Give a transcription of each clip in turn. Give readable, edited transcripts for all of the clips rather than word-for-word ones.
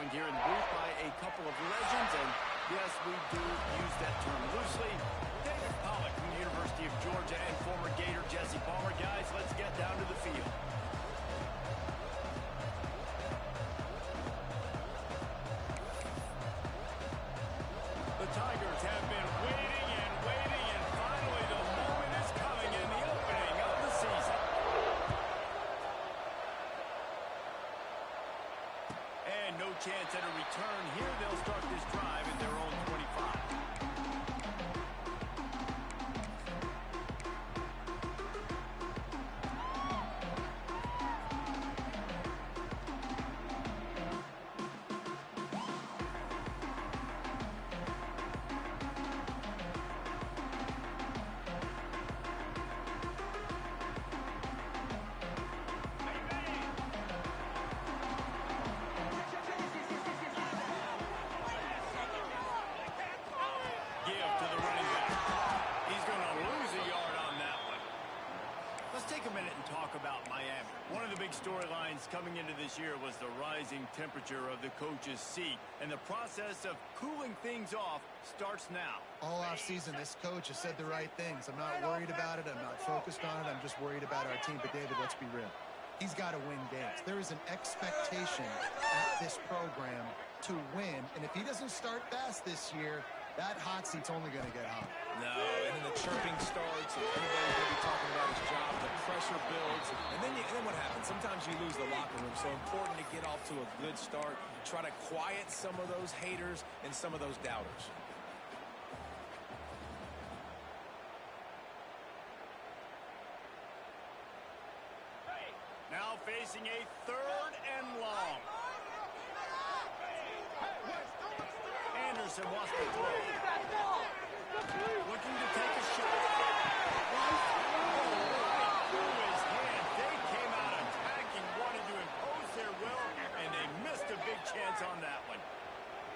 joined here in the booth by a couple of legends, and yes, we do use that term loosely. David Pollock from the University of Georgia and former Gator Jesse Palmer. Guys, let's get down to the field. The Tigers have been waiting and waiting, and finally the moment is coming in the opening of the season. And no chance at a return here. They'll start this drive at their own 25. Storylines coming into this year was the rising temperature of the coach's seat, and the process of cooling things off starts now. All offseason, this coach has said the right things. I'm not worried about it. I'm not focused on it. I'm just worried about our team. But, David, let's be real. He's got to win games. There is an expectation at this program to win, and if he doesn't start fast this year, that hot seat's only going to get hot. No, and then the chirping starts, and everybody's going to be talking about his job. The pressure builds, and then what happens? Sometimes you lose the locker room, so important to get off to a good start. Try to quiet some of those haters and some of those doubters. Now facing a 3rd and long. Anderson wants to throw. Looking to take a shot. Through his hand. They came out attacking, wanted to impose their will, and they missed a big chance on that one.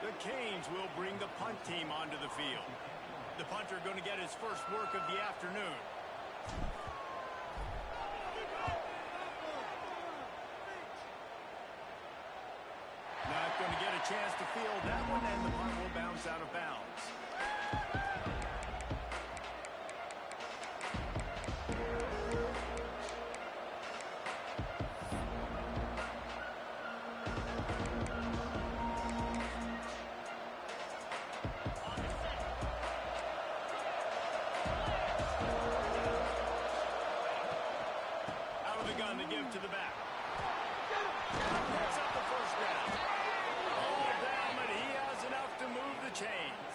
The Canes will bring the punt team onto the field. The punter going to get his first work of the afternoon. Not going to get a chance to field that one, and the punt will bounce out of bounds. Out of the gun to give to the back. Picks up the first down. To move the chains.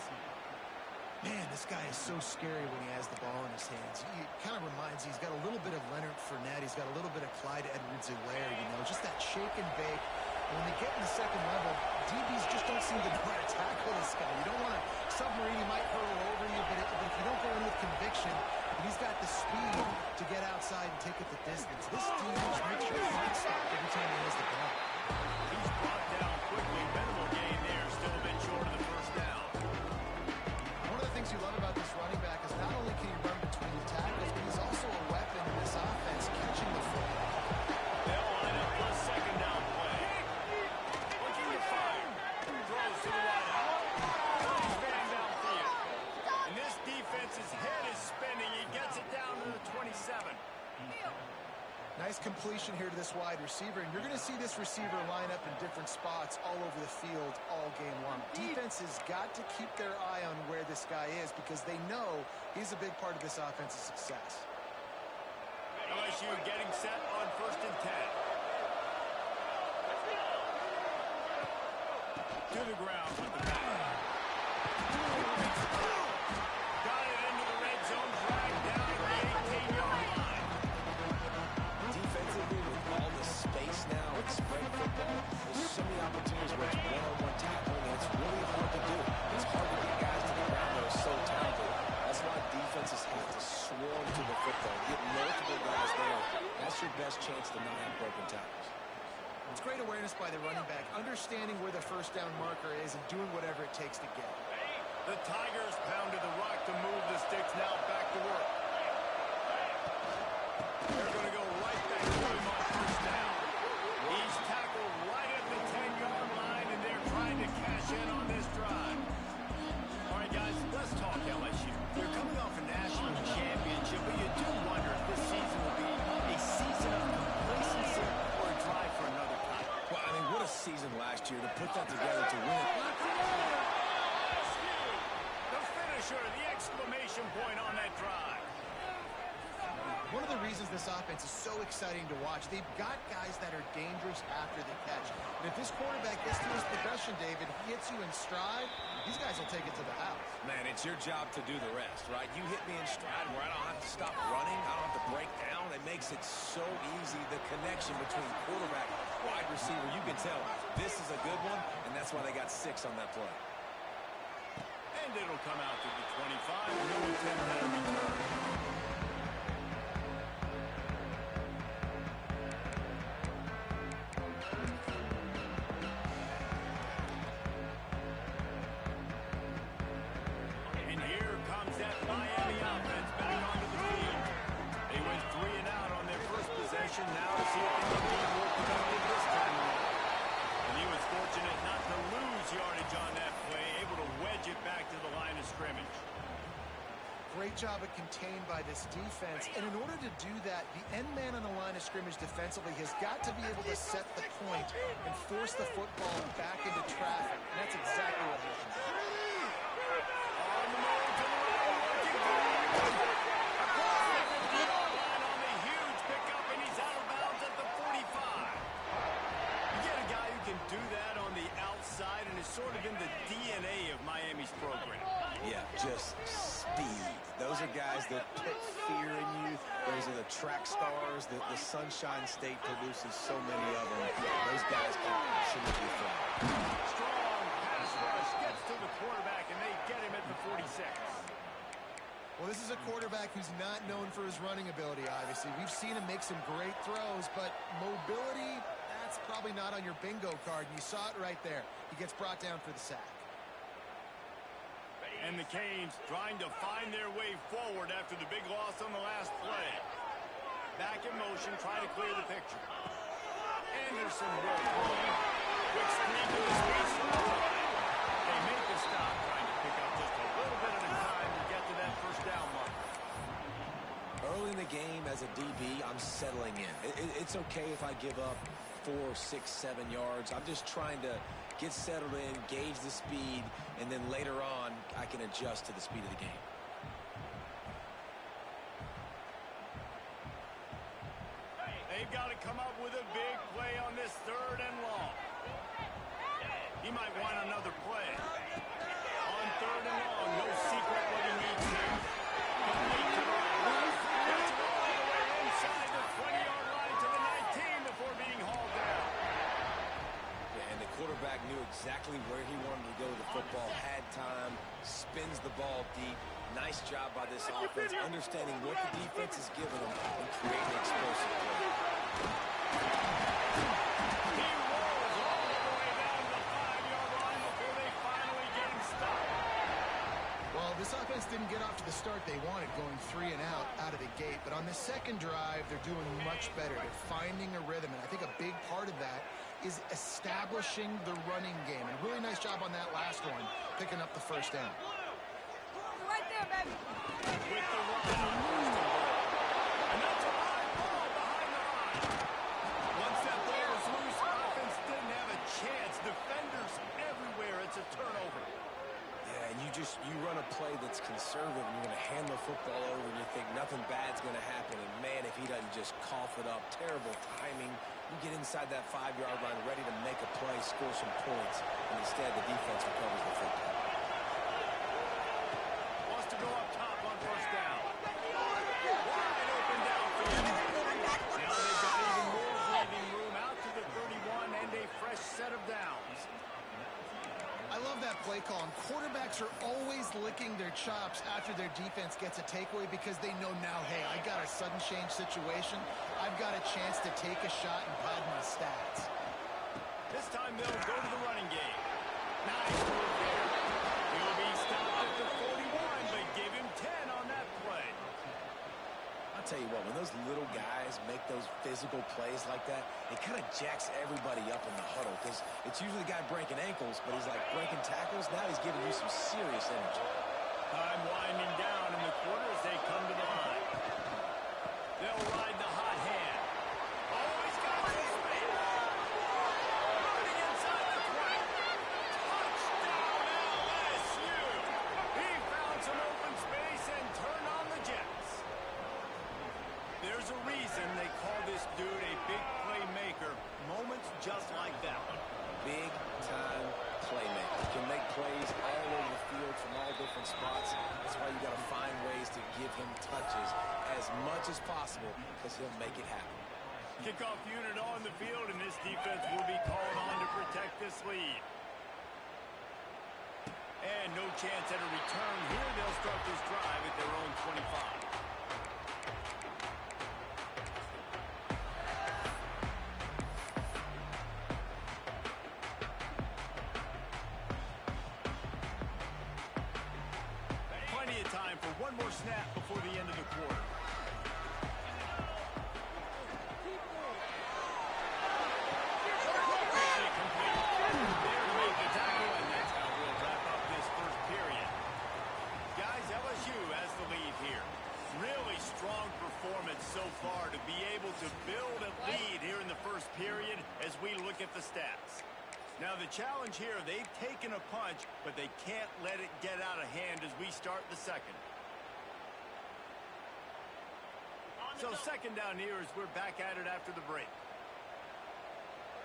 Man, this guy is so scary when he has the ball in his hands. He kind of reminds me, he's got a little bit of Leonard Fournette. He's got a little bit of Clyde Edwards-Helaire, you know, just that shake and bake. And when they get in the second level, DBs just don't seem to know how to tackle this guy. You don't want to submarine, he might hurl over you, but if you don't go in with conviction, and he's got the speed to get outside and take it the distance. This team just makes your heart stop every time he has the ball. He's brought down quickly. Minimal gain there, still a bit short of the first down. One of the things you love about this running back is not only can he run between the tackles, but he's also a weapon in this offense, catching the football. They'll line up for a second down play. Looking to fire. Throws to the wide out. He's fan downfield. And this defense's head is spinning. He gets it down to the 27. Nice completion here to this wide receiver, and you're going to see this receiver line up in different spots all over the field all game long. Defense has got to keep their eye on where this guy is because they know he's a big part of this offense's success. LSU getting set on 1st and 10. To the ground with the back. Got it into the red zone, dragged down at the 18-yard line. Defensively, with all the space now and spread football, there's so many opportunities where it's one-on-one tackling, and it's really hard to do. It's hard to get guys to the ground that are so talented. That's why defenses have to swarm to the football, get multiple guys there. That's your best chance to not have broken tackles. It's great awareness by the running back, understanding where the first down marker is and doing whatever it takes to get it. The Tigers pounded the rock to move the sticks, now back to work. They're going to go right back to him on 1st down. He's tackled right at the 10-yard line, and they're possession on this drive. All right, guys, let's talk LSU. They're coming off a national championship, but you do wonder if this season will be a season of complacency or a drive for another title. Well, I mean, what a season last year to put that together to win it. The finisher, the exclamation point on that drive. One of the reasons this offense is so exciting to watch, they've got guys that are dangerous after the catch. And if this quarterback gets to his progression, David, he hits you in stride, these guys will take it to the house. Man, it's your job to do the rest, right? You hit me in stride where I don't have to stop running, I don't have to break down. It makes it so easy, the connection between quarterback, wide receiver. You can tell this is a good one, and that's why they got 6 on that play. And it'll come out to the 25. No attempt at a return. Now to see if they can be more productive this time around. And he was fortunate not to lose yardage on that play, able to wedge it back to the line of scrimmage. Great job of contained by this defense. And in order to do that, the end man on the line of scrimmage defensively has got to be able to set the point and force the football back into traffic. And that's exactly what happened. On the move to the right, working forward. Across the 50-yard line on the huge pickup, and he's out of bounds at the 45. You get a guy who can do that on the outside, and it's sort of in the DNA of Miami's program. Yeah, just speed. Those are guys that put fear in you. Those are the track stars. The Sunshine State produces so many of them. Those guys can absolutely fly. Strong pass rush gets to the quarterback, and they get him at the 46. Well, this is a quarterback who's not known for his running ability, obviously. We've seen him make some great throws, but mobility, that's probably not on your bingo card, and you saw it right there. He gets brought down for the sack. And the Canes trying to find their way forward after the big loss on the last play. Back in motion, trying to clear the picture. Anderson will pull. Quick screen to the space. They make the stop, trying to pick up just a little bit at a time to get to that first down mark. Early in the game as a DB, I'm settling in. It's okay if I give up 4, 6, 7 yards. I'm just trying to get settled in, gauge the speed, and then later on, I can adjust to the speed of the game. They've got to come up with a big play on this 3rd and long. He might want another play. On 3rd and long, no secret what he needs here. Complete to the right. Gets it all the way inside the 20-yard line to the 19 before being hauled down. And the quarterback knew exactly where he wanted to go with the football, had time, spins the ball deep. Nice job by this offense, understanding what the defense is giving them and creating explosive play. He rolls all the way down to the 5-yard line before they finally get him stopped. Well, this offense didn't get off to the start they wanted, going 3 and out of the gate. But on the second drive, they're doing much better. They're finding a rhythm, and I think a big part of that is establishing the running game. And a really nice job on that last one, picking up the first down. Right there, baby. With the run on 1st and goal. And that's a high ball behind the line. Once that ball was loose, offense didn't have a chance. Defenders everywhere. It's a turnover. Yeah, and you run a play that's conservative, and you're going to hand the football over, and you think nothing bad's going to happen. And, man, if he doesn't just cough it up, terrible timing. You get inside that 5-yard line ready to make a play, score some points, and instead the defense recovers the football. Wants to go up top on 1st down. Wide open downfield. Now they've got even more breathing room out to the 31 and a fresh set of downs. I love that play call. And quarterbacks are always licking their chops after their defense gets a takeaway because they know now, hey, I got a sudden change situation. I've got a chance to take a shot and pad my stats. This time they'll go to the running game. Nice move there. He'll be stopped at the 41, but give him 10 on that play. I'll tell you what, when those little guys make those physical plays like that, it kind of jacks everybody up in the huddle. because it's usually the guy breaking ankles, but he's like breaking tackles. Now he's giving you some serious energy. Time winding down in the quarter as they come to the line. They'll ride the hot hand. Oh, he's got his man. Running inside the 20. Touchdown, LSU. He found some open space and turned on the Jets. There's a reason they call this dude a big playmaker. Moments just like that one. Big-time playmaker. Can make plays all over the field from all different spots. That's why you got to find ways to give him touches as much as possible because he'll make it happen. Kickoff unit on the field, and this defense will be called on to protect this lead. And no chance at a return here. They'll start this drive at their own 25. Time for one more snap before the end of the quarter. There to make the tackle, and that's how we'll wrap up this first period. Guys, LSU has the lead here. Really strong performance so far to be able to build a lead here in the first period as we look at the stats. Now, the challenge here, they've taken a punch, but they can't let it get out of hand as we start the second. So second down here as we're back at it after the break.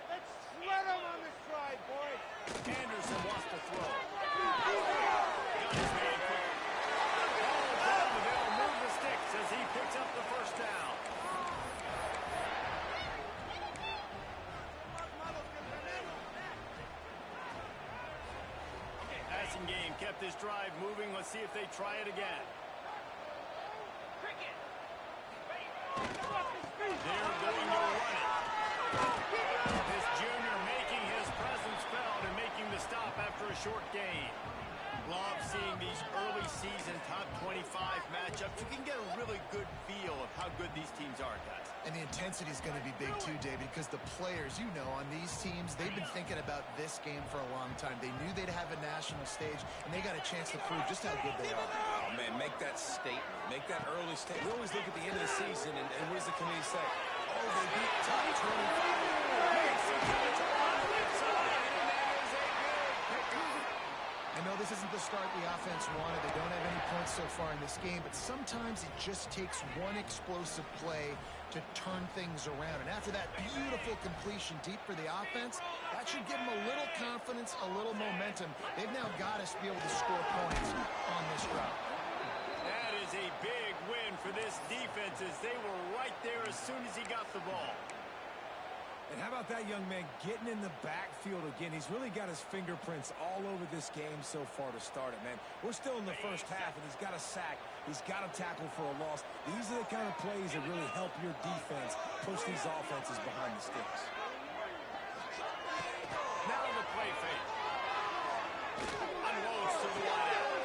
Let's shred him on this drive, boys. Anderson wants to throw. Got his man quick. Oh, they'll move the sticks as he picks up the first down. Passing game kept this drive moving. Let's see if they try it again. They're going to run it. This junior making his presence felt and making the stop after a short gain. Love seeing these early season top 25 matchups. You can get a really good feel of how good these teams are, guys. And the intensity is going to be big too, David, because the players, you know, on these teams, they've been thinking about this game for a long time. They knew they'd have a national stage, and they got a chance to prove just how good they are. Oh, man, make that statement. Make that early statement. We always look at the end of the season, and what does the committee say? Oh, they beat top 25. I know this isn't the start the offense wanted. They don't have any points so far in this game, but sometimes it just takes one explosive play to turn things around. And after that beautiful completion deep for the offense, that should give them a little confidence, a little momentum. They've now got us to be able to score points on this route. That is a big win for this defense as they were right there as soon as he got the ball. And how about that young man getting in the backfield again? He's really got his fingerprints all over this game so far to start it, man. We're still in the first half, and he's got a sack. He's got a tackle for a loss. These are the kind of plays that really help your defense push these offenses behind the sticks. Now the play fake. Unloads to the wideout.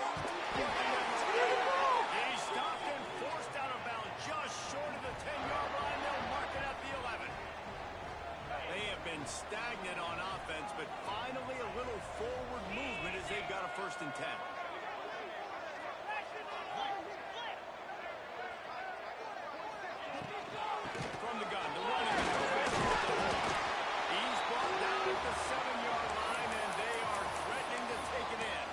He's stopped and forced out of bounds just short of the 10-yard line. They'll mark it at the 11. They have been stagnant on offense, but finally a little forward movement as they've got a 1st and 10. From the gun, the running back. He's brought down at the 7-yard line, and they are threatening to take it in.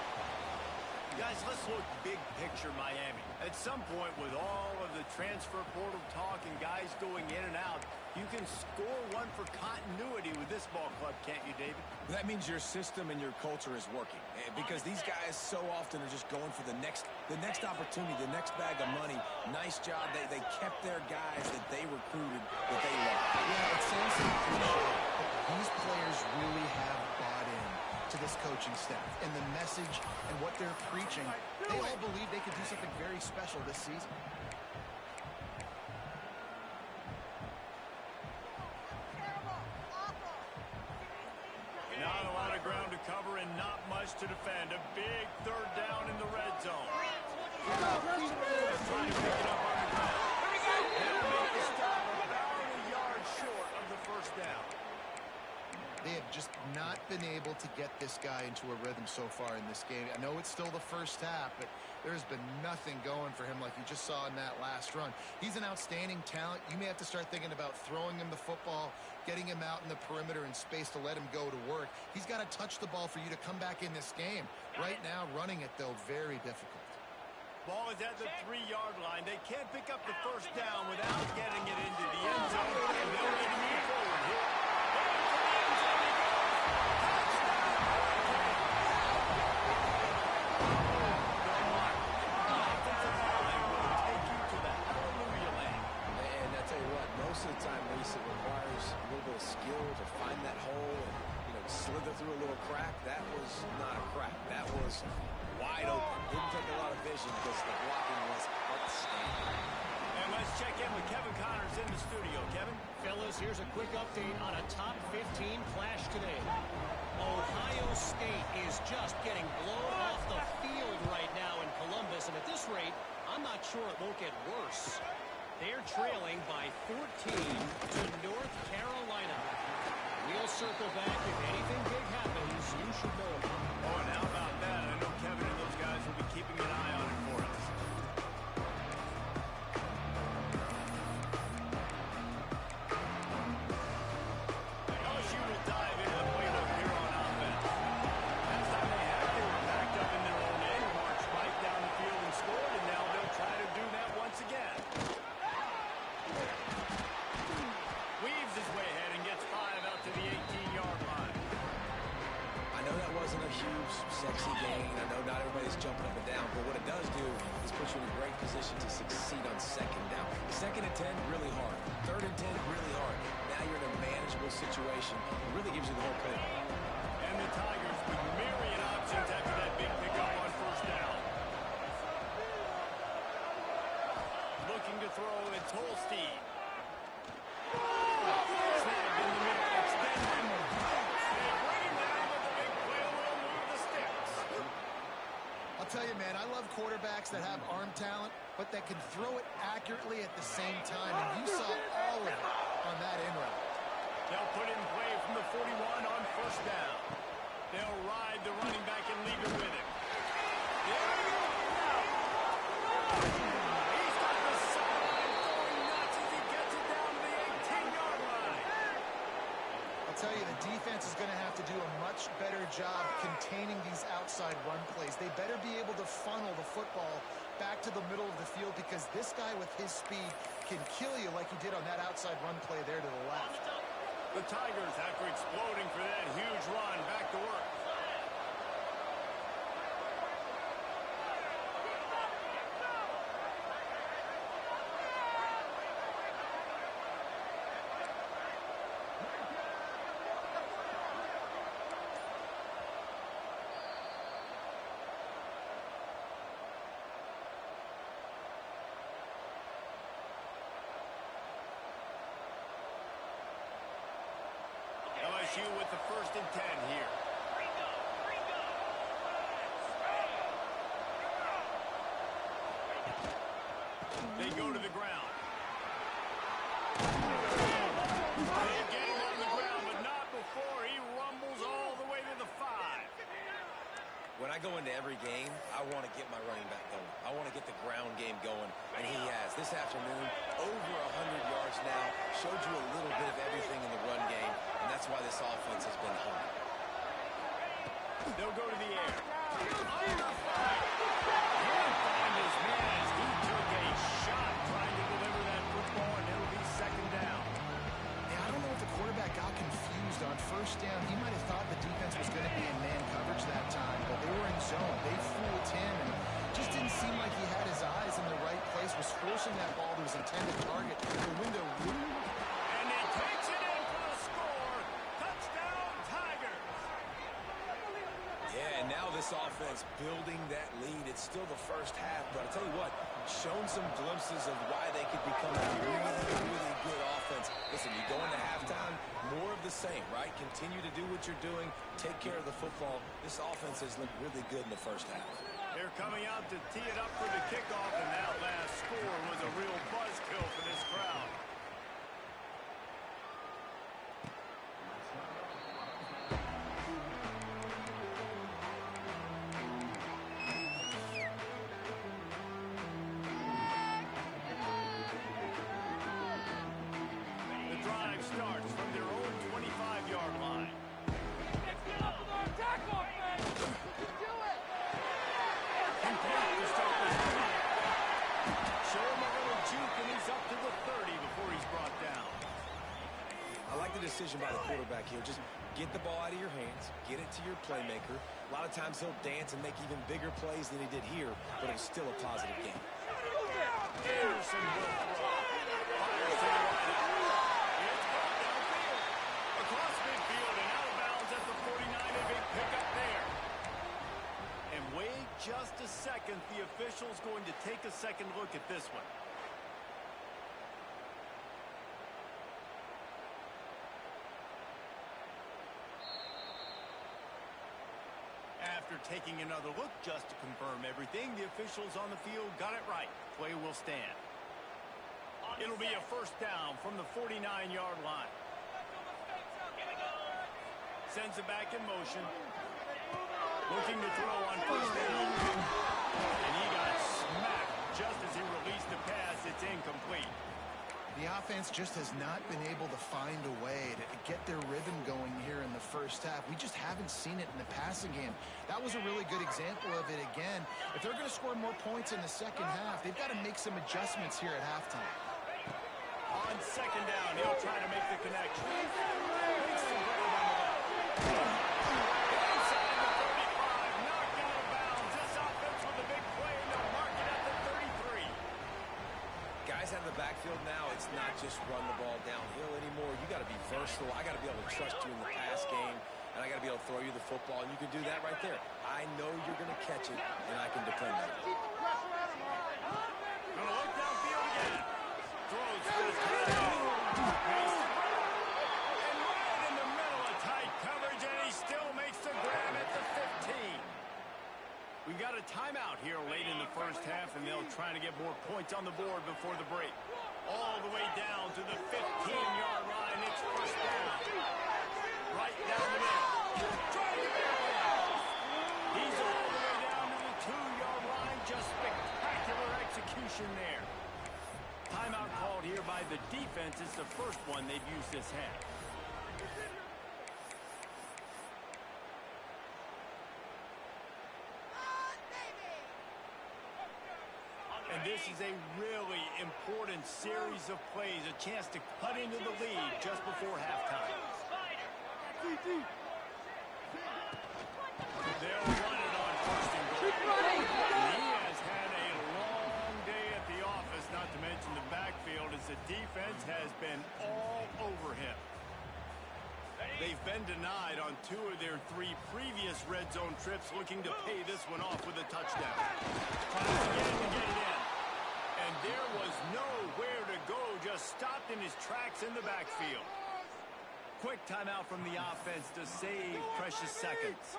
Guys, let's look big picture Miami. At some point, with all of the transfer portal talk and guys going in and out, you can score one for continuity with this ball club, can't you, David? That means your system and your culture is working, because these guys so often are just going for the next opportunity, the next bag of money. Nice job. They kept their guys that they recruited, that they love. Yeah, it sounds so cliche, but these players really have bought in to this coaching staff and the message and what they're preaching. They all believe they could do something very special this season. Not a lot of ground to cover and not much to defend. A big 3rd down in the red zone. Trying to pick it up on the ground. They'll make the stop about a yard short of the 1st down. They have just not been able to get this guy into a rhythm so far in this game. I know it's still the first half, but there's been nothing going for him like you just saw in that last run. He's an outstanding talent. You may have to start thinking about throwing him the football, getting him out in the perimeter in space to let him go to work. He's got to touch the ball for you to come back in this game. Right now, running it, though, very difficult. Ball is at the 3-yard line. They can't pick up the first down without getting it into the end zone. And they'll need to move forward here. Most of the time, Reese, it requires a little bit of skill to find that hole and, slither through a little crack. That was not a crack. That was wide open. Didn't take a lot of vision because the blocking was outstanding. And let's check in with Kevin Connors in the studio. Kevin? Fellas, here's a quick update on a top 15 clash today. Ohio State is just getting blown off the field right now in Columbus, and at this rate, I'm not sure it won't get worse. They're trailing by 14 to North Carolina. We'll circle back. If anything big happens, you should know about it. Oh, and how about that? I know Kevin and those guys will be keeping an eye on it for us. LSU will dive into the playbook here on offense. Last time they had, they were backed up in their own end, marched right down the field and scored, and now they'll try to do that once again. Weaves his way ahead and gets 5 out to the 18-yard line. I know that wasn't a huge, sexy gain. I know not everybody's jumping up and down, but what it does do is put you in a great position to succeed on second down. Second and 10, really hard. Third and 10, really hard. Now you're in a manageable situation. It really gives you the whole playbook. And the Tigers with myriad options after that big pickup on first down. Looking to throw, it's Holstein. Snapped in the middle, extended. They bring him down, but the big play will move the sticks. I'll tell you, man, I love quarterbacks that have arm talent, but that can throw it accurately at the same time. And you saw all of it on that in route. They'll put it in play from the 41 on first down. They'll ride the running back and leave it with him. There he goes now. He's got the sideline going nuts as he gets it down to the 18-yard line. I'll tell you, the defense is going to have to do a much better job containing these outside run plays. They better be able to funnel the football back to the middle of the field because this guy with his speed can kill you like he did on that outside run play there to the left. The Tigers, after exploding for that huge run, back to work. LSU with the 1st and 10 here. They go to the ground. They get him on the ground, but not before he rumbles all the way to the 5. When I go into every game, I want to get my running back going. I want to get the ground game going, and he has. This afternoon, over 100 yards now, showed you a little bit of everything in the run game, and that's why this offense has been hungry. They'll go to the air. Under fire. Can't find his man as he took a shot trying to deliver that football, and it'll be 2nd down. Yeah, I don't know if the quarterback got confused on first down. He might have thought the defense was going to be in man coverage that time, but they were in zone. They fooled him, and just didn't seem like he had his eyes in the right place, was forcing that ball to his intended target. The window. And he takes it in for the score. Touchdown, Tigers. Yeah, and now this offense building that lead. It's still the first half, but I'll tell you what, shown some glimpses of why they could become a really, really good offense. Listen, you go into halftime, more of the same, right? Continue to do what you're doing, take care of the football. This offense has looked really good in the first half. They're coming out to tee it up for the kickoff, and that last score was a real buzzkill for this crowd. decision by the quarterback here. Just get the ball out of your hands, get it to your playmaker. A lot of times he'll dance and make even bigger plays than he did here, but it was still a positive game. Anderson will throw. Fires to the right. It's brought downfield. Across midfield and out of bounds at the 49. A big pickup there. And wait just a second. The official's going to take a second look at this one. After taking another look just to confirm everything, the officials on the field got it right. Play will stand. It'll be a first down from the 49-yard line. Sends it back in motion. Looking to throw on first down. And he got smacked just as he released the pass. It's incomplete. The offense just has not been able to find a way to get their rhythm going here in the first half. We just haven't seen it in the passing game. That was a really good example of it again. If they're going to score more points in the second half, they've got to make some adjustments here at halftime. On second down, he'll try to make the connection. Makes the grab on the left. Inside the 35, knocked out of bounds. This offense with a big play, and they'll mark it at the 33. Guys out of the backfield now, it's not just run the ball downhill anymore. You got to be versatile. I got to be able to trust you in the pass game, and I got to be able to throw you the football, and you can do that right there. I know you're going to catch it, and I can depend on it. Gonna look downfield again. Throws for the touchdown. Makes the grab. And right in the middle of tight coverage, and he still makes the grab at the 15. We've got a timeout here late in the first half, and they'll try to get more points on the board before the break. All the way down to the 15-yard line. It's first down. Right down the middle. Trying to get it. He's all the way down to the 2-yard line. Just spectacular execution there. Timeout called here by the defense. It's the first one they've used this half. And this is a really important series of plays, a chance to cut into the lead just before halftime. They'll run it on first and goal. He has had a long day at the office, not to mention the backfield, as the defense has been all over him. They've been denied on 2 of their 3 previous red zone trips, looking to pay this one off with a touchdown. Tries again to get it in. And there was nowhere to go, just stopped in his tracks in the backfield. Quick timeout from the offense to save precious seconds.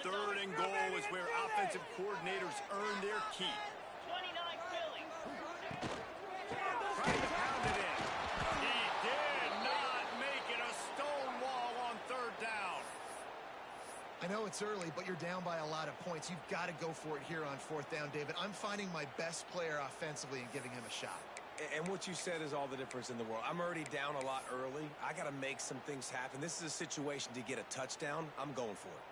Third and goal is where offensive coordinators earn their keep. Trying to pound it in. He did not make it a stone wall on third down. I know it's early, but you're down by a lot of points. You've got to go for it here on fourth down, David. I'm finding my best player offensively and giving him a shot. And what you said is all the difference in the world. I'm already down a lot early. I got to make some things happen. This is a situation to get a touchdown. I'm going for it.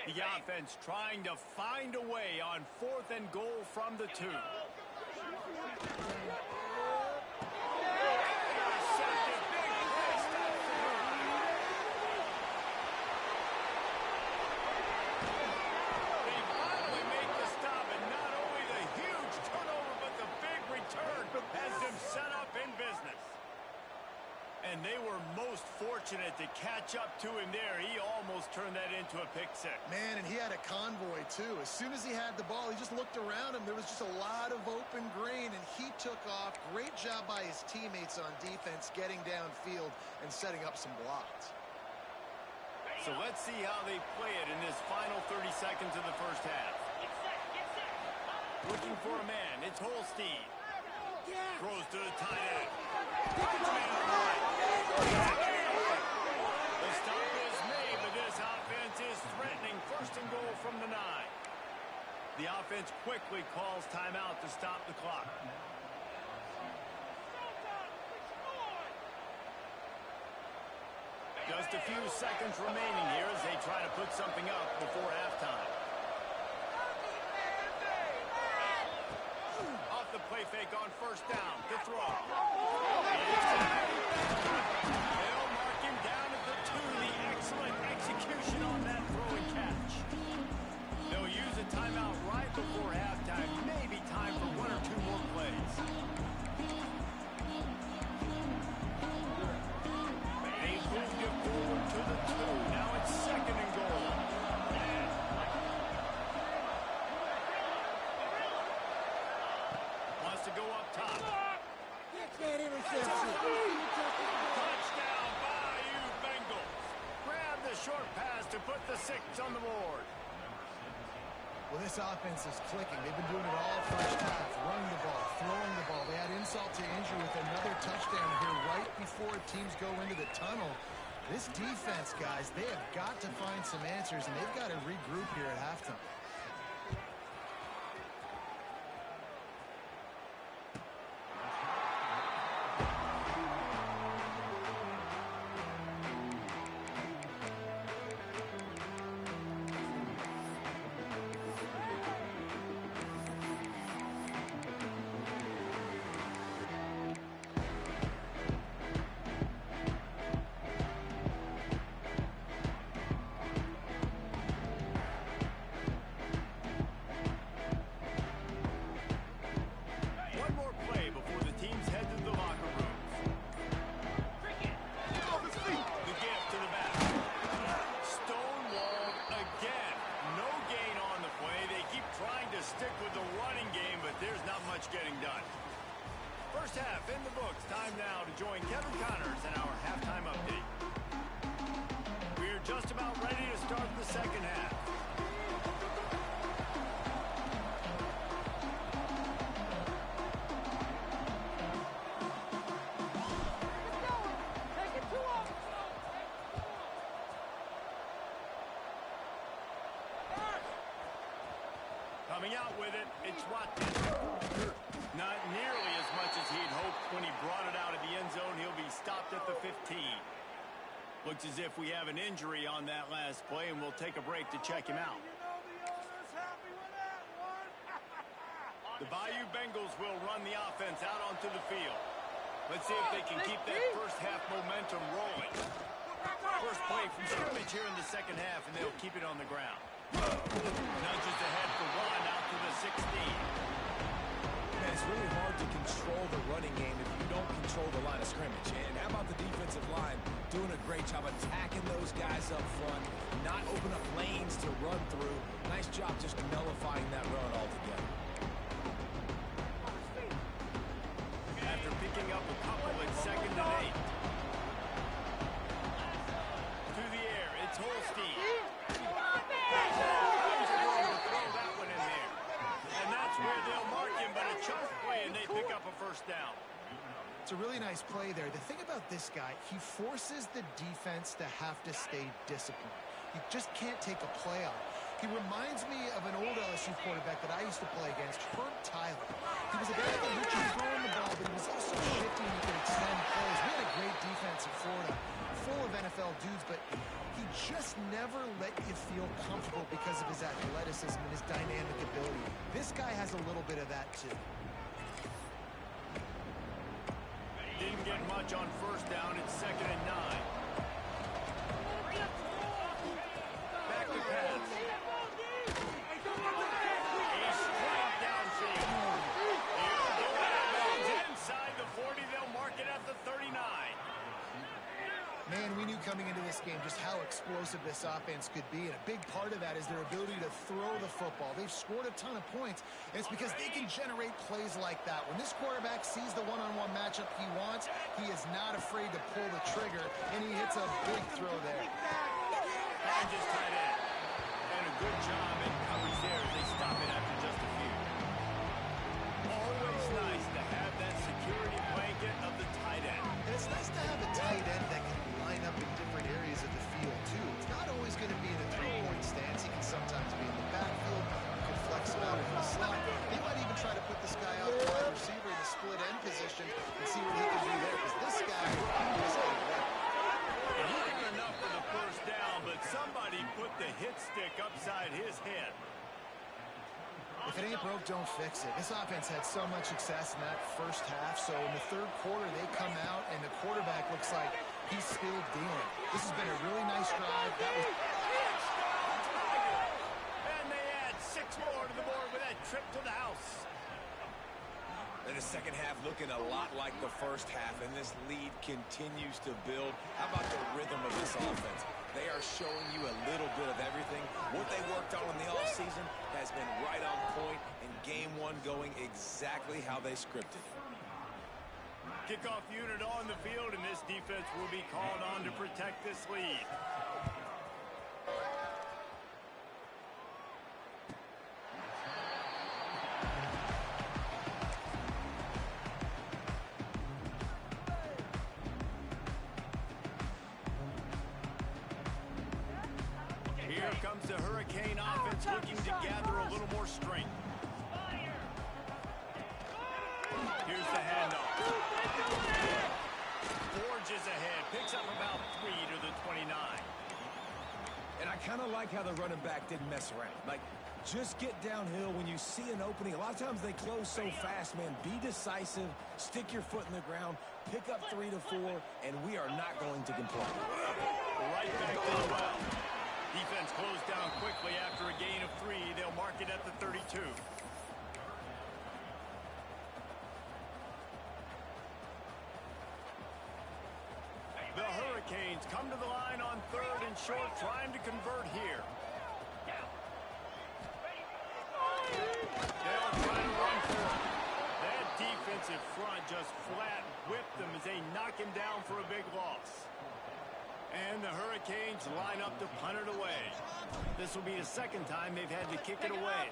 The offense trying to find a way on fourth and goal from the 2. And they were most fortunate to catch up to him there. He almost turned that into a pick six. Man, and he had a convoy, too. As soon as he had the ball, he just looked around him. There was just a lot of open green, and he took off. Great job by his teammates on defense, getting downfield and setting up some blocks. So let's see how they play it in this final 30 seconds of the first half. Looking for a man. It's Holstein. Throws to the tight end. Gets man on the right. The stop is made, but this offense is threatening first and goal from the 9. The offense quickly calls timeout to stop the clock. Just a few seconds remaining here as they try to put something up before halftime. play fake on first down to throw. They'll mark him down at the 2. The excellent execution on that throw and catch. They'll use a timeout right before halftime. Maybe time for 1 or 2 more plays. They moved it forward to the 2. Now it's 2nd and goal. Wants to go up top. Touchdown, Bayou Bengals. Grab the short pass to put the 6 on the board. Well, this offense is clicking. They've been doing it all first half. Running the ball, throwing the ball. They add insult to injury with another touchdown here right before teams go into the tunnel. This defense, guys, they have got to find some answers, and they've got to regroup here at halftime. Getting done. First half in the books. Time now to join Kevin Connors in our halftime update. We're just about ready to start the second half. Coming out with it, it's Watkins. Not nearly as much as he'd hoped when he brought it out of the end zone. He'll be stopped at the 15. Looks as if we have an injury on that last play, and we'll take a break to check him out. The Bayou Bengals will run the offense out onto the field. Let's see if they can keep that first half momentum rolling. First play from scrimmage here in the second half, and they'll keep it on the ground. Nudges ahead for 1 out to the 16. Man, it's really hard to control the running game if you don't control the line of scrimmage. And how about the defensive line doing a great job attacking those guys up front, not open up lanes to run through. Nice job just nullifying that run altogether. After picking up a couple, it's 2nd and 8. To the air, it's Holstein. And that's where they'll mark him, but a chunk play, and they pick up a first down. It's a really nice play there. The thing about this guy, he forces the defense to have to stay disciplined. You just can't take a play off. He reminds me of an old LSU quarterback that I used to play against, Herb Tyler. He was a guy that could throwing the ball, but he was also shifting. He could extend plays. We had a great defense in Florida, full of NFL dudes, but he just never let you feel comfortable because of his athleticism and his dynamic ability. This guy has a little bit of that, too. Didn't get much on first down. It's 2nd and 9. Back to pass. A straight downfield. Inside the 40, they'll mark it at the 39. Man, we knew coming into this game just how explosive this offense could be, and a big part of that is their ability to throw the football. They've scored a ton of points, and it's because they can generate plays like that. When this quarterback sees the one-on-one matchup he wants, he is not afraid to pull the trigger, and he hits a big throw there. And just tight end. And a good job in coverage there as they stop it after just a few. Always nice to have that security blanket of the tight end. And it's nice to have a tight end that can line up in different areas of the field, too. It's not always going to be in a three-point stance. He can sometimes be in the backfield. You can flex him out in the slot. He might even try to put this guy out to wide receiver in a split end position and see what he can do there, because this guy is a weapon. And he got enough for the first down, but somebody put the hit stick upside his head. don't fix it. This offense had so much success in that first half, so in the third quarter they come out and the quarterback looks like he's still dealing. This has been a really nice drive. That was... And they add 6 more to the board with that trip to the house. And the second half looking a lot like the first half, and this lead continues to build. How about the rhythm of this offense? They are showing you a little bit of everything. What they worked on in the offseason has been right on point, and game one going exactly how they scripted. Kickoff unit on the field, and this defense will be called on to protect this lead. Here comes the Hurricane offense looking to gather a little more strength. Here's the handoff. Forges ahead, picks up about 3 to the 29. And I kind of like how the running back didn't mess around. Like, just get downhill when you see an opening. A lot of times they close so fast, man. Be decisive, stick your foot in the ground, pick up 3 to 4, and we are not going to complain. Right back to the well. Defense closed down quickly after a gain of 3. They'll mark it at the 32. The Hurricanes come to the line on 3rd and short, trying to convert here. They'll try to run for it. That defensive front just flat whipped them as they knock him down for a big loss. And the Hurricanes line up to punt it away. This will be the second time they've had to kick it away.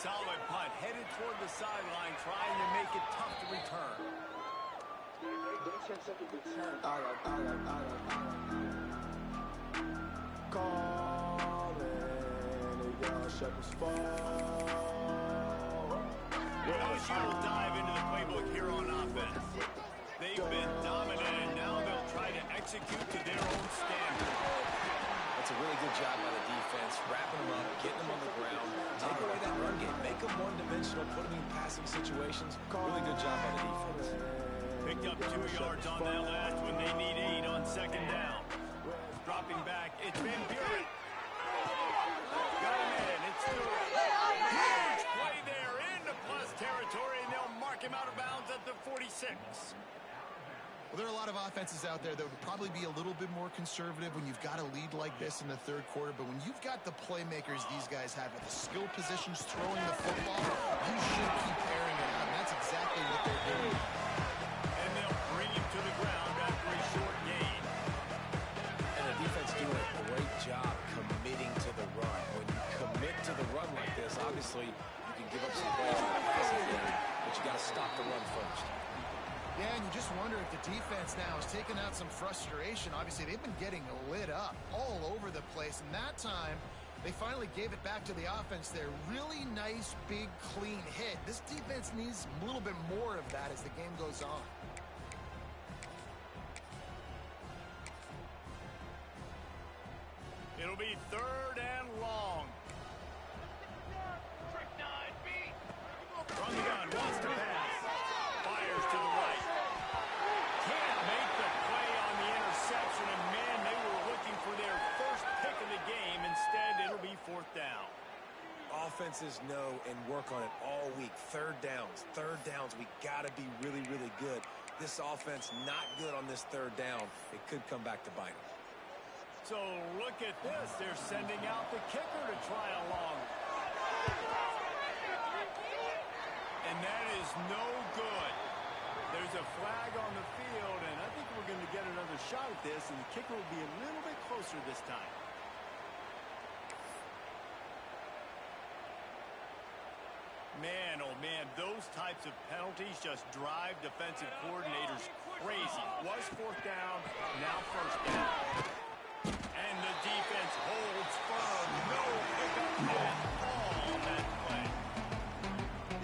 Solid punt, headed toward the sideline, trying to make it tough to return. She'll dive into the playbook here on offense. They've been dominant, and now they'll try to execute to their own standard. That's a really good job by the defense, wrapping them up, getting them on the ground, take away that run game, make them one-dimensional, put them in passing situations. Really good job by the defense. Picked up 2 yards on that last when they need 8 on 2nd down. Dropping back, it's Van Buren. Got him in, it's Stewart. Huge play there into plus territory, and they'll mark him out of bounds at the 46. Well, there are a lot of offenses out there that would probably be a little bit more conservative when you've got a lead like this in the third quarter. But when you've got the playmakers these guys have with the skill positions throwing the football, you should keep airing it out. And that's exactly what they're doing. And they'll bring him to the ground after a short gain. And the defense doing a great job committing to the run. When you commit to the run like this, obviously you can give up some plays in the passing game, but you got to stop the run first. Yeah, and you just wonder if the defense now has taken out some frustration. Obviously, they've been getting lit up all over the place, and that time they finally gave it back to the offense there. Really nice, big, clean hit. This defense needs a little bit more of that as the game goes on. It'll be 3rd and long. From the gun, wants to pass. Fires to the right. Can't make the play on the interception, and man, they were looking for their first pick of the game. Instead, it'll be 4th down. Offenses know and work on it all week. Third downs. We got to be really, really good. This offense not good on this 3rd down. It could come back to bite them. So look at this. They're sending out the kicker to try a long. And that is no good. There's a flag on the field, and I think we're going to get another shot at this, and the kicker will be a little bit closer this time. Man, oh man, those types of penalties just drive defensive coordinators crazy. Was 4th down, now 1st down. And the defense holds firm. No pickup at all on that play.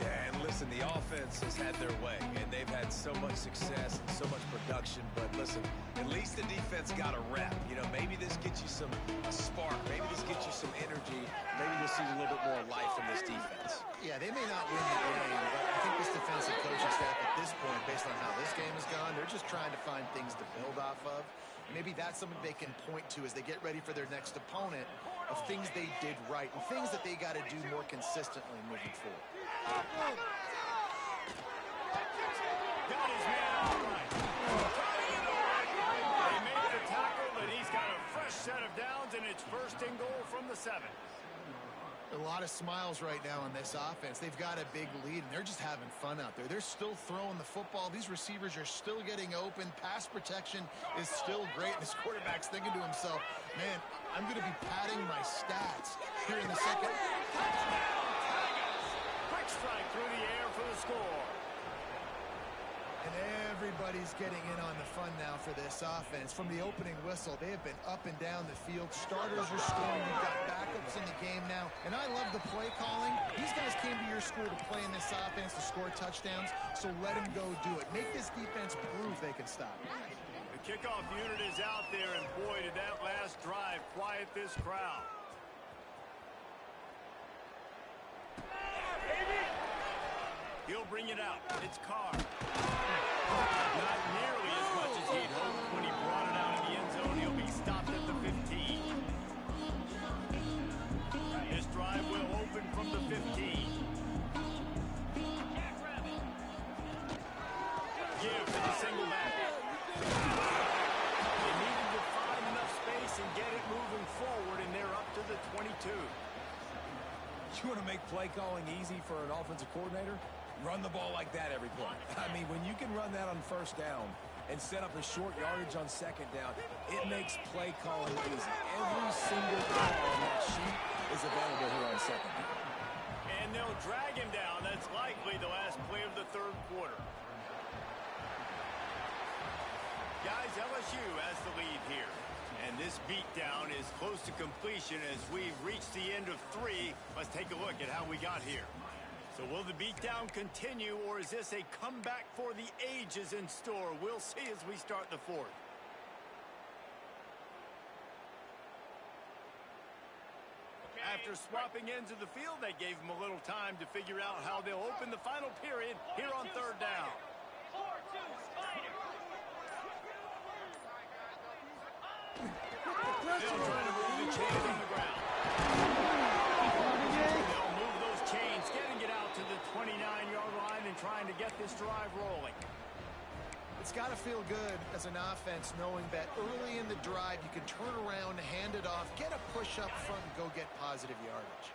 Yeah, and listen, the the offense has had their way, and they've had so much success and so much production. But listen, at least the defense got a rep. You know, maybe this gets you a spark. Maybe this gets you some energy. Maybe we'll see a little bit more life from this defense. Yeah, they may not win the game, but I think this defensive coaching staff at this point, based on how this game has gone, they're just trying to find things to build off of. And maybe that's something they can point to as they get ready for their next opponent, of things they did right and things that they got to do more consistently moving forward. Got his man all right. They make the tackle, but he's got a fresh set of downs, and it's first and goal from the 7. A lot of smiles right now on this offense. They've got a big lead, and they're just having fun out there. They're still throwing the football. These receivers are still getting open. Pass protection is still great. And this quarterback's thinking to himself, man, I'm going to be padding my stats here in the second. Quick strike through the air for the score. And everybody's getting in on the fun now for this offense. From the opening whistle, they have been up and down the field. Starters are scoring. You've got backups in the game now. And I love the play calling. These guys came to your school to play in this offense to score touchdowns, so let them go do it. Make this defense prove they can stop it. The kickoff unit is out there, and boy, did that last drive quiet this crowd. He'll bring it out. It's Carr. Not nearly as much as he'd hoped when he brought it out in the end zone. He'll be stopped at the 15. This drive will open from the 15. Give to the single back. They needed to find enough space and get it moving forward, and they're up to the 22. You want to make play calling easy for an offensive coordinator? Run the ball like that every play. I mean, when you can run that on first down and set up a short yardage on second down, it makes play calling easy. Every single call on that sheet is available here on second down. And they'll drag him down. That's likely the last play of the third quarter. Guys, LSU has the lead here. And this beatdown is close to completion as we've reached the end of 3. Let's take a look at how we got here. So will the beatdown continue, or is this a comeback for the ages in store? We'll see as we start the 4th. After swapping ends of the field, they gave them a little time to figure out how they'll open the final period here on 3rd down. 4-2 Spider. They'll try to move the chains on the ground. They'll move those chains, getting it out to the 29-yard line and trying to get this drive rolling. It's got to feel good as an offense knowing that early in the drive you can turn around, hand it off, get a push up front, and go get positive yardage.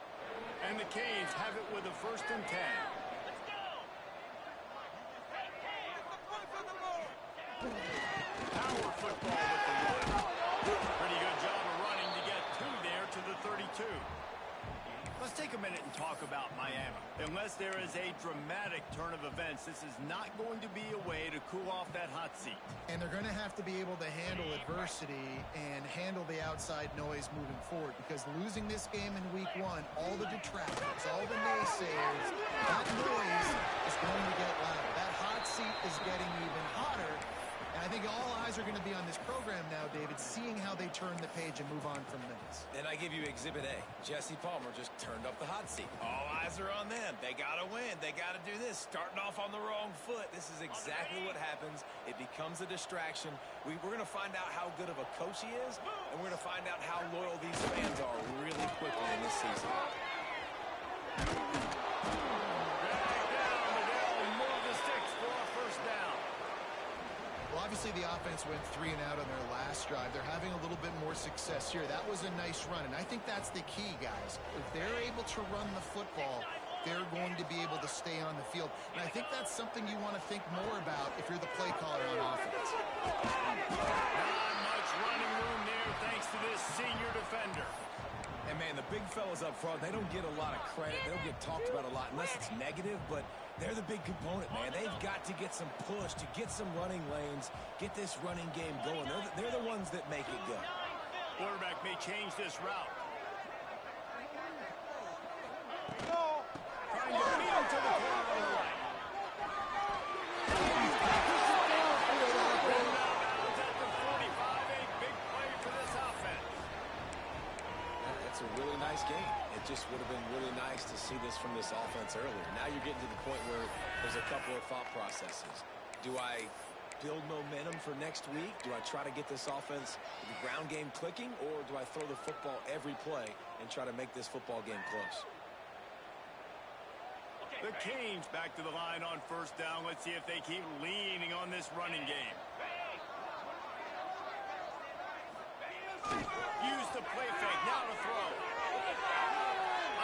And the Canes have it with a 1st and 10. Power football with the run. Pretty good job of running to get 2 there to the 32. Let's take a minute and talk about Miami. Unless there is a dramatic turn of events, this is not going to be a way to cool off that hot seat. And they're going to have to be able to handle adversity and handle the outside noise moving forward, because losing this game in week 1, all the detractors, all the naysayers, that noise is going to get louder. That hot seat is getting even hotter. And I think all eyes are going to be on this program now, David, seeing how they turn the page and move on from this. And I give you Exhibit A. Jesse Palmer just turned up the hot seat. All eyes are on them. They got to win. They got to do this. Starting off on the wrong foot. This is exactly what happens. It becomes a distraction. We're going to find out how good of a coach he is, and we're going to find out how loyal these fans are really quickly in this season. Obviously, the offense went 3 and out on their last drive. They're having a little bit more success here. That was a nice run, and I think that's the key, guys. If they're able to run the football, they're going to be able to stay on the field. And I think that's something you want to think more about if you're the play caller on offense. Not much running room there thanks to this senior defender. And, man, the big fellas up front, they don't get a lot of credit. They don't get talked about a lot unless it's negative, but they're the big component, man. They've got to get some push, to get some running lanes, get this running game going. They're the ones that make it go. Quarterback may change this route. Trying to beat him to the corner on the right. just would have been really nice to see this from this offense earlier. Now you're getting to the point where there's a couple of thought processes. Do I build momentum for next week? Do I try to get this offense, the ground game clicking, or do I throw the football every play and try to make this football game close? The Canes back to the line on first down. Let's see if they keep leaning on this running game. Use the play fake. Now to throw.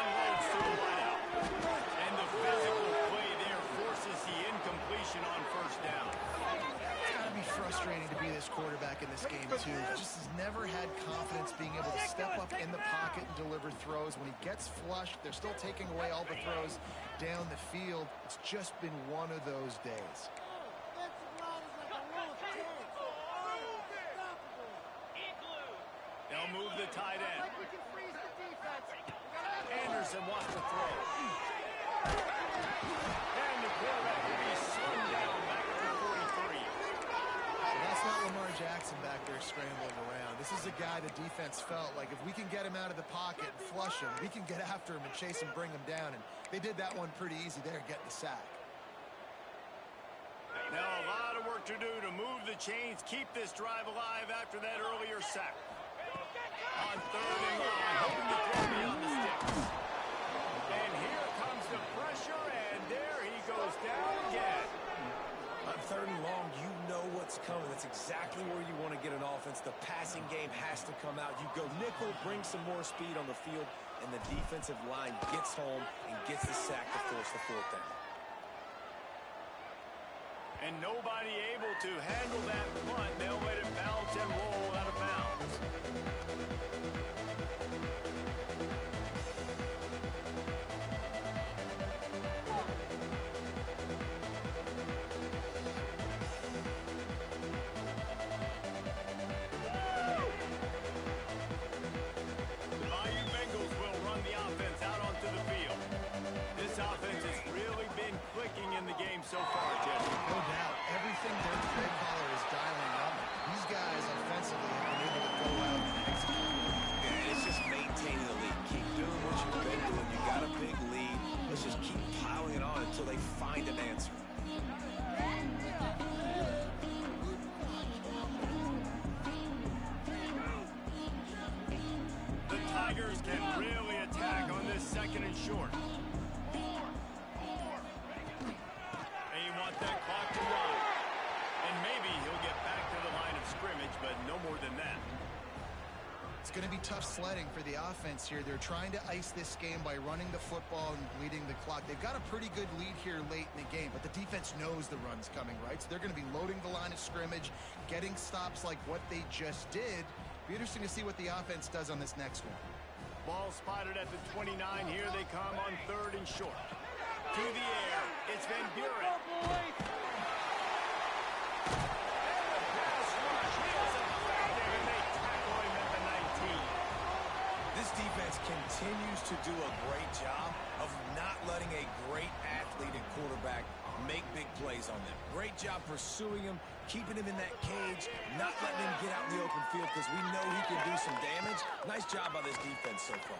Unloads to the wideout. And the physical play there forces the incompletion on first down. It's got to be frustrating to be this quarterback in this game, too. Just has never had confidence being able to step up in the pocket and deliver throws. When he gets flushed, they're still taking away all the throws down the field. It's just been one of those days. They'll move the tight end. Anderson wants to throw. And the quarterback will be slowed down back to the 43. So that's not Lamar Jackson back there scrambling around. This is a guy the defense felt like if we can get him out of the pocket and flush him, we can get after him and chase him, bring him down. And they did that one pretty easy there, getting the sack. Now a lot of work to do to move the chains, keep this drive alive after that earlier sack. On third and long, hoping to throw beyond the sticks. And here comes the pressure, and there he goes down again. On third and long, you know what's coming. That's exactly where you want to get an offense. The passing game has to come out. You go nickel, bring some more speed on the field, and the defensive line gets home and gets the sack to force the fourth down. And nobody able to handle that punt. They'll let it bounce and roll out of bounds. The Bayou Bengals will run the offense out onto the field. This offense has really been clicking in the game so far, Jesse. No doubt. Everything their play caller is dialing up. These guys offensively have been able to go out and execute. Yeah, it's just maintaining the lead. Keep doing what you've been doing. You got a big lead. Let's just keep piling it on until they find an answer. The Tigers can really attack on this second and short. They want that clock to run. And maybe he'll get back to the line of scrimmage, but no more than that. It's going to be tough sledding for the offense here. They're trying to ice this game by running the football and bleeding the clock. They've got a pretty good lead here late in the game, but the defense knows the run's coming, right? So they're going to be loading the line of scrimmage, getting stops like what they just did. Be interesting to see what the offense does on this next one. Ball spotted at the 29. Here they come on third and short. To the air. It's Van Buren. And the pass rush is effective, and they tackle him at the 19. This defense continues to do a great job of not letting a great athlete and quarterback make big plays on them. Great job pursuing him, keeping him in that cage, not letting him get out in the open field because we know he can do some damage. Nice job by this defense so far.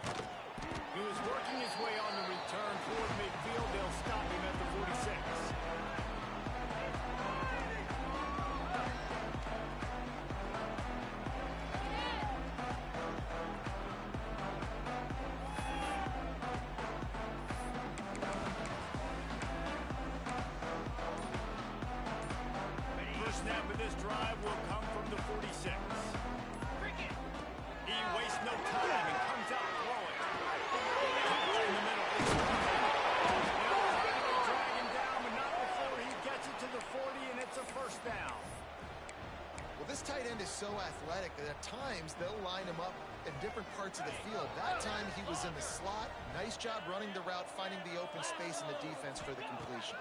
He was working his way on the return toward midfield. They'll stop him at the 46. First snap of this drive will come from the 46. He wastes no time and comes out throwing. In the middle. They'll drag him down, but not before he gets it to the 40, and it's a first down. Well, this tight end is so athletic that at times they'll line him up in different parts of the field. That time he was in the slot. Nice job running the route, finding the open space in the defense for the completion.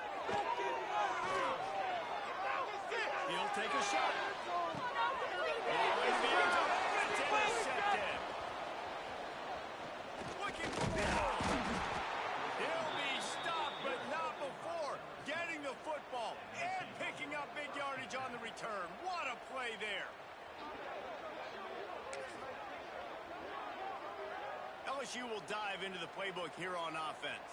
He'll take a shot. Ball in the end zone. It's intercepted. Looking for now. He'll be stopped, but not before getting the football and picking up big yardage on the return. What a play there. LSU will dive into the playbook here on offense.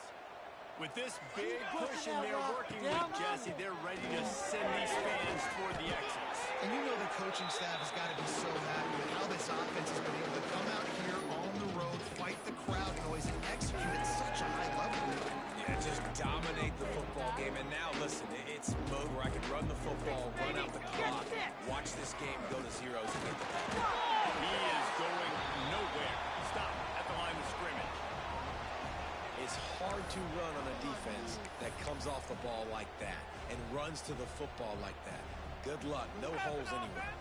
With this big cushion they're working with, Jesse, they're ready to send these fans toward the exits. And you know the coaching staff has got to be so happy with how this offense has been able to come out here on the road, fight the crowd noise, and execute at such a high level. Yeah, just dominate the football game. And now, listen, it's mode where I can run the football, run out the clock, watch this game go to zeros and get the ball. He is going nowhere. Stop at the line of scrimmage. It's hard to run on a defense that comes off the ball like that and runs to the football like that. Good luck. No holes anywhere.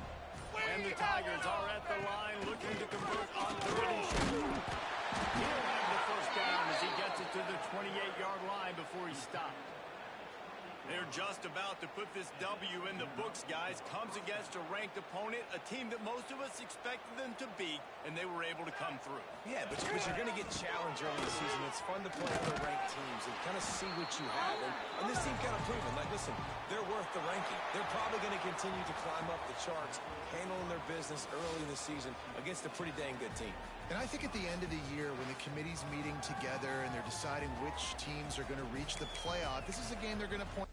And the Tigers are at the line looking to convert on third and short. He'll have the first down as he gets it to the 28-yard line before he stopped. They're just about to put this W in the books, guys. Comes against a ranked opponent, a team that most of us expected them to beat, and they were able to come through. Yeah, but you're going to get challenged early in the season. It's fun to play other ranked teams and kind of see what you have. And this team kind of proven, like, listen, they're worth the ranking. They're probably going to continue to climb up the charts, handling their business early in the season against a pretty dang good team. And I think at the end of the year, when the committee's meeting together and they're deciding which teams are going to reach the playoff, this is a game they're going to point